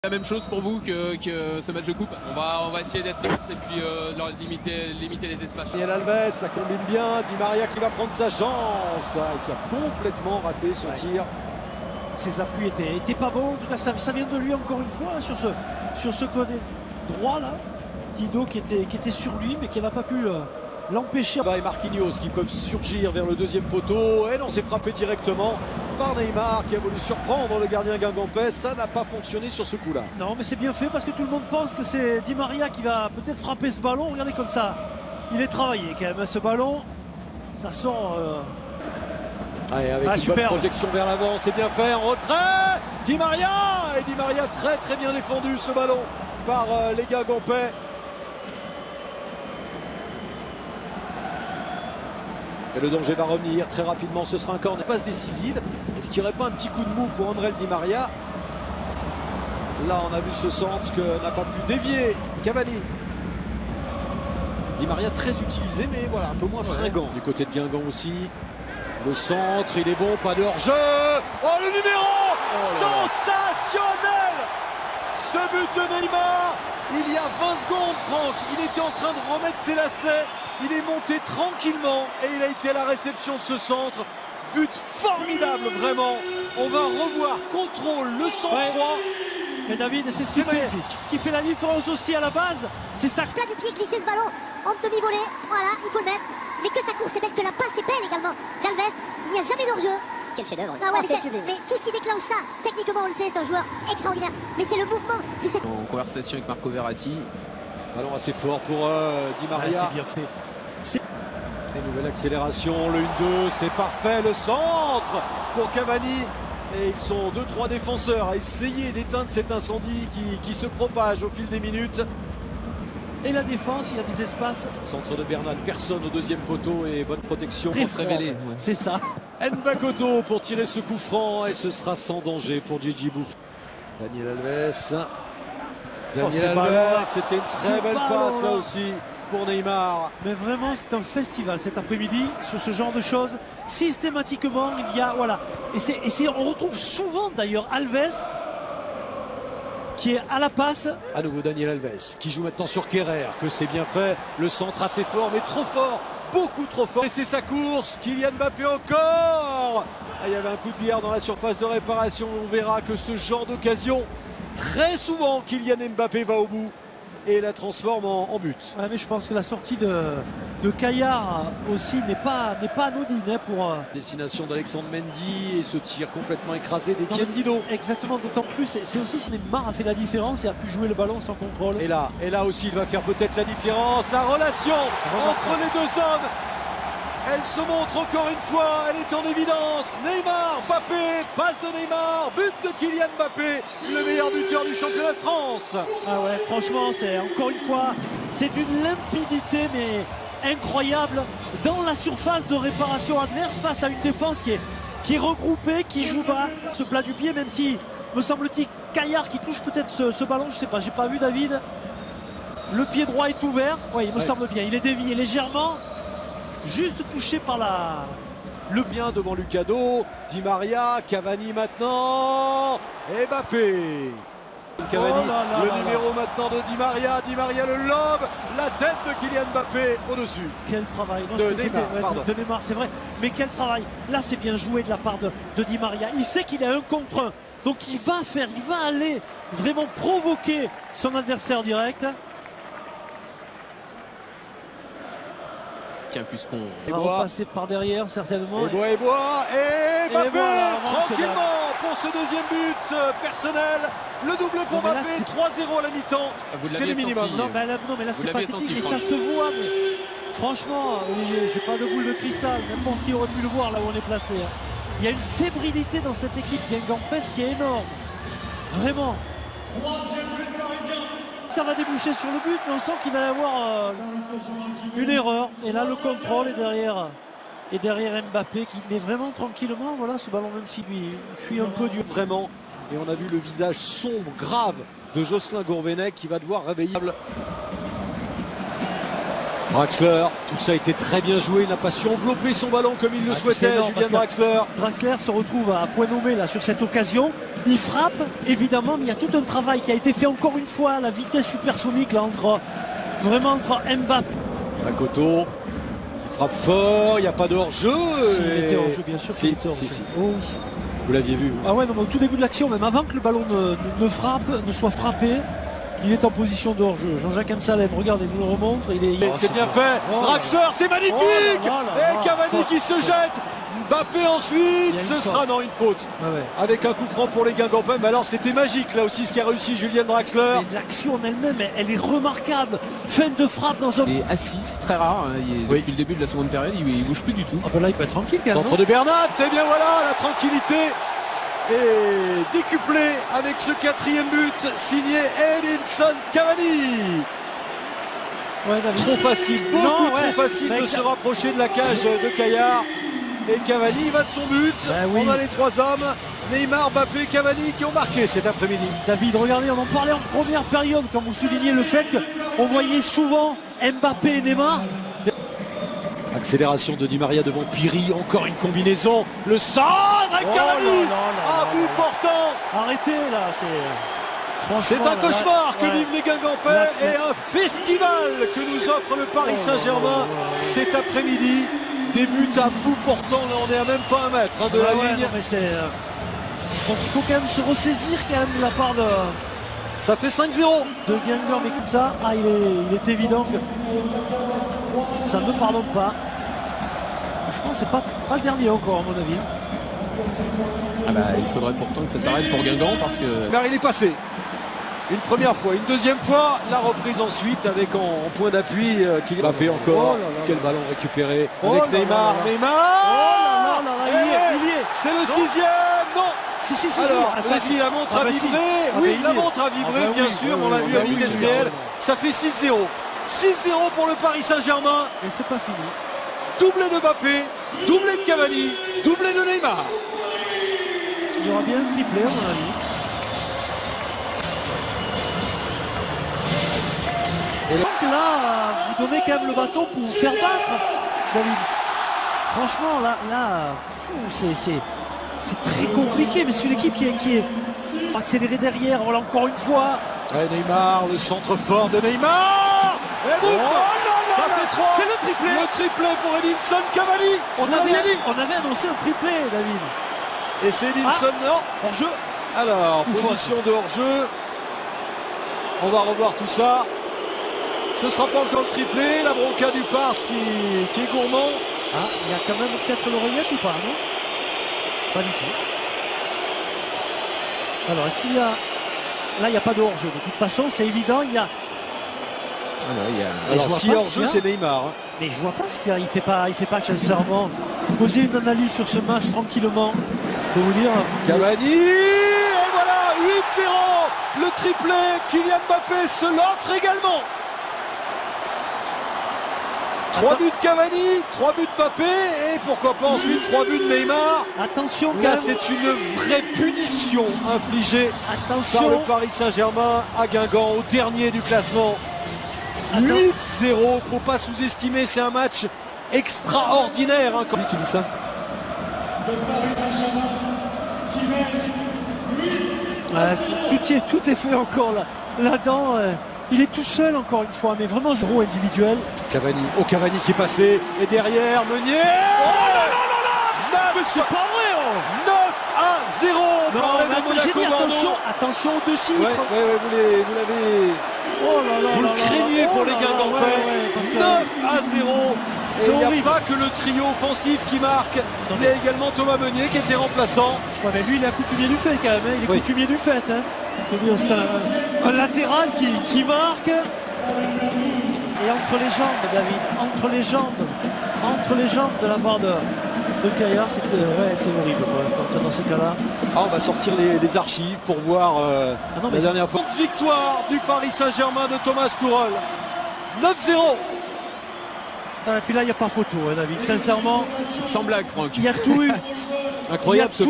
La même chose pour vous que ce match de coupe. On va essayer d'être dense et puis limiter les espaces. Daniel Alves, ça combine bien. Di Maria qui va prendre sa chance, qui a complètement raté son tir. Ses appuis étaient pas bons. En tout cas, ça vient de lui encore une fois sur ce côté droit là. Guido qui était sur lui mais qui n'a pas pu l'empêcher. Et Marquinhos qui peuvent surgir vers le deuxième poteau. Et non, c'est frappé directement par Neymar qui a voulu surprendre le gardien guingampais. Ça n'a pas fonctionné sur ce coup-là. Non, mais c'est bien fait parce que tout le monde pense que c'est Di Maria qui va peut-être frapper ce ballon. Regardez comme ça. Il est travaillé quand même. Ce ballon, ça sort. Allez, avec une bonne projection vers l'avant, c'est bien fait. En retrait, Di Maria. Et Di Maria très bien défendu ce ballon par les guingampais. Et le danger va revenir très rapidement, ce sera un corner. Passe décisive. Est-ce qu'il n'y aurait pas un petit coup de mou pour André Di Maria? Là, on a vu ce centre que n'a pas pu dévier Cavani. Di Maria très utilisé, mais voilà, un peu moins fringant du côté de Guingamp aussi. Le centre, il est bon, pas de hors-jeu. Oh, le numéro sensationnel! Ce but de Neymar, il y a 20 secondes, Franck, il était en train de remettre ses lacets. Il est monté tranquillement et il a été à la réception de ce centre. But formidable, vraiment. On va revoir contrôle, le sang-froid. Mais David, c'est ce qui fait la différence aussi à la base. C'est ça. Plat du pied, glisser ce ballon en demi-volée. Voilà, il faut le mettre. Mais que sa course est belle, que la passe est belle également. D'Alves, il n'y a jamais d'hors-jeu. Quel chef-d'œuvre. Ah ouais, mais tout ce qui déclenche ça, techniquement, on le sait, c'est un joueur extraordinaire. Mais c'est le mouvement. C'est En conversation avec Marco Verratti. Ballon assez fort pour Di Maria. C'est bien fait. Et nouvelle accélération, le 1-2, c'est parfait, le centre pour Cavani. Et ils sont 2-3 défenseurs à essayer d'éteindre cet incendie qui se propage au fil des minutes. Et la défense, il y a des espaces. Centre de Bernal, personne au deuxième poteau et bonne protection. Pour se révéler. C'est ça. Nbakoto pour tirer ce coup franc et ce sera sans danger pour Gigi Buffon. Daniel Alves. Daniel Alves, c'était une très belle passe là aussi pour Neymar. Mais vraiment, c'est un festival cet après-midi sur ce genre de choses. Systématiquement, il y a, voilà. On retrouve souvent d'ailleurs Alves qui est à la passe. À nouveau Daniel Alves qui joue maintenant sur Kerrer, que c'est bien fait. Le centre assez fort, mais trop fort, beaucoup trop fort. Et c'est sa course, Kylian Mbappé encore. Il y avait un coup de billard dans la surface de réparation. On verra que ce genre d'occasion, très souvent, Kylian Mbappé va au bout et la transforme en but. Ouais, mais je pense que la sortie de Caillard aussi n'est pas anodine pour destination d'Alexandre Mendy et ce tir complètement écrasé d'Etienne Didot. Exactement, d'autant plus c'est aussi si Neymar a fait la différence et a pu jouer le ballon sans contrôle. Et là aussi il va faire peut-être la différence. La relation entre les deux hommes, elle se montre encore une fois, elle est en évidence. Neymar, Mbappé, passe de Neymar, but de Kylian Mbappé, le meilleur buteur du championnat de France. Ah ouais, franchement, c'est encore une fois, c'est d'une limpidité mais incroyable dans la surface de réparation adverse face à une défense qui est regroupée, qui joue bas. Ce plat du pied, même si, me semble-t-il, Caillard qui touche peut-être ce ballon, je sais pas, j'ai pas vu David. Le pied droit est ouvert, oui, il me semble bien, il est dévié légèrement. Juste touché par le bien devant Lucado, Di Maria, Cavani maintenant, et Mbappé. Cavani, le numéro maintenant de Di Maria le lob, la tête de Kylian Mbappé au-dessus. Quel travail de Neymar, c'est vrai, mais quel travail. Là c'est bien joué de la part de Di Maria. Il sait qu'il a un contre un, donc il va aller vraiment provoquer son adversaire direct. Puisqu'on va repasser par derrière certainement. Et Mbappé voilà, tranquillement pour ce deuxième but personnel. Le double pour Mbappé, 3-0 à la mi-temps. C'est le minimum. Non mais là c'est pathétique et ça se voit. Mais franchement, Olivier, j'ai pas de boule de cristal. N'importe qui aurait pu le voir là où on est placé. Il y a une fébrilité dans cette équipe guingampesque qui est énorme. Vraiment. Ça va déboucher sur le but, mais on sent qu'il va y avoir une erreur. Et là, le contrôle est derrière Mbappé qui met vraiment tranquillement. Voilà, ce ballon, même s'il lui fuit un peu du. Vraiment. Et on a vu le visage sombre, grave de Jocelyn Gourvenec qui va devoir réveiller. Draxler, tout ça a été très bien joué. Il n'a pas su envelopper son ballon comme il le souhaitait, Julian Draxler. Draxler se retrouve à point nommé là sur cette occasion. Il frappe évidemment, mais il y a tout un travail qui a été fait encore une fois à la vitesse supersonique là entre Mbappé. Makoto qui frappe fort, il n'y a pas de hors-jeu. Il était hors-jeu, bien sûr. Si, Il était hors-jeu. si. Oh, oui. Vous l'aviez vu. Ah ouais, non, mais au tout début de l'action, même avant que le ballon ne soit frappé, il est en position de hors-jeu. Jean-Jacques Amsalem, regardez, nous le remontre. C'est bien fait. Oh, Draxler, c'est magnifique. Et Cavani qui se jette. Mbappé ensuite, ce sera une faute. Ah ouais. Avec un coup franc pour les Guingampais. Mais alors c'était magique là aussi ce qu'a réussi Julian Draxler. L'action en elle-même, elle est remarquable. Fin de frappe dans un... Il est assis, c'est très rare. Hein. Depuis le début de la seconde période, il bouge plus du tout. Ah ben là, il peut être tranquille quand même. Centre de Bernat, et bien voilà, la tranquillité est décuplée avec ce 4e but signé Edinson Cavani. Ouais, David. Trop facile, beaucoup trop facile de se rapprocher de la cage de Caillard. Et Cavani va de son but. Oui. On a les 3 hommes, Neymar, Mbappé, Cavani qui ont marqué cet après-midi. David, regardez, on en parlait en première période quand vous soulignez le fait qu'on voyait souvent Mbappé et Neymar. Accélération de Di Maria devant Piri, encore une combinaison. Le centre et Cavani à bout portant. Arrêtez là, C'est un cauchemar que vivent les Guingampais et un festival que nous offre le Paris Saint-Germain cet après-midi. Des buts à bout portant, là on est à même pas 1 mètre de la ligne. Non, mais donc il faut quand même se ressaisir quand même de la part de Ça fait 5-0. Guingamp, mais comme ça, il est évident que ça ne pardonne pas. Je pense que c'est pas le dernier encore à mon avis. Ah bah, il faudrait pourtant que ça s'arrête pour Guingamp parce que... Car il est passé. Une première fois, une deuxième fois, la reprise ensuite avec en point d'appui Kylian Mbappé encore. Quel ballon récupéré avec Neymar. Neymar. Il y est. C'est le 6e. Non. Si. Alors, si la montre a vibré. Oui, la montre a vibré, bien sûr. On l'a vu à vitesse réelle. Ça fait 6-0. 6-0 pour le Paris Saint-Germain. Et c'est pas fini. Doublé de Mbappé, doublé de Cavani, doublé de Neymar. Il y aura bien un triplé à mon avis. Et donc là, vous donnez quand même le bâton pour vous faire battre, David. Franchement, là c'est très compliqué, mais c'est une équipe qui est accélérée derrière. Voilà, encore une fois. Ouais, Neymar, le centre fort de Neymar. Et boum, ça fait 3. C'est le triplé. Le triplé pour Edinson Cavani. On avait annoncé un triplé, David. Et c'est Edinson, non, hors-jeu. Alors, position de hors-jeu. On va revoir tout ça. Ce ne sera pas encore le triplé. La bronca du parc qui est gourmand. Ah, il y a quand même peut-être l'oreillette ou pas, non? Pas du tout. Alors, est-ce qu'il y a... Là, il n'y a pas de hors-jeu. De toute façon, c'est évident, il y a... Alors, si hors-jeu, c'est Neymar. Mais je vois pas ce qu'il y a. Il fait pas sincèrement poser une analyse sur ce match tranquillement. Je peux vous dire... Cavani. Et voilà, 8-0. Le triplé. Kylian Mbappé se l'offre également. 3 buts de Cavani, 3 buts de Mbappé et pourquoi pas ensuite 3 buts de Neymar. Attention, là c'est une vraie punition infligée par le Paris Saint-Germain à Guingamp au dernier du classement. 8-0, faut pas sous-estimer, c'est un match extraordinaire. Lui qui dit ça. Tout est fait encore là-dedans. Il est tout seul encore une fois, mais vraiment zéro individuel. Cavani, Cavani qui est passé, et derrière Meunier. Mais c'est pas vrai. 9-0. Non, attention aux deux chiffres. Ouais, vous l'avez. Vous le craignez pour les Guingampais. 9-0. Et il n'y a pas que le trio offensif qui marque. Il y a également Thomas Meunier qui était remplaçant. Ouais, mais lui il est coutumier du fait quand même. Il est coutumier du fait. C'est un latéral qui marque. Et entre les jambes, David, entre les jambes de la part de Caillard, c'est horrible quoi, dans ces cas-là. On va sortir les archives pour voir la dernière fois. Victoire du Paris Saint-Germain de Thomas Tuchel. 9-0. Et puis là, il n'y a pas photo, David. Sincèrement, sans blague, Franck. Il y a tout eu. Incroyable ce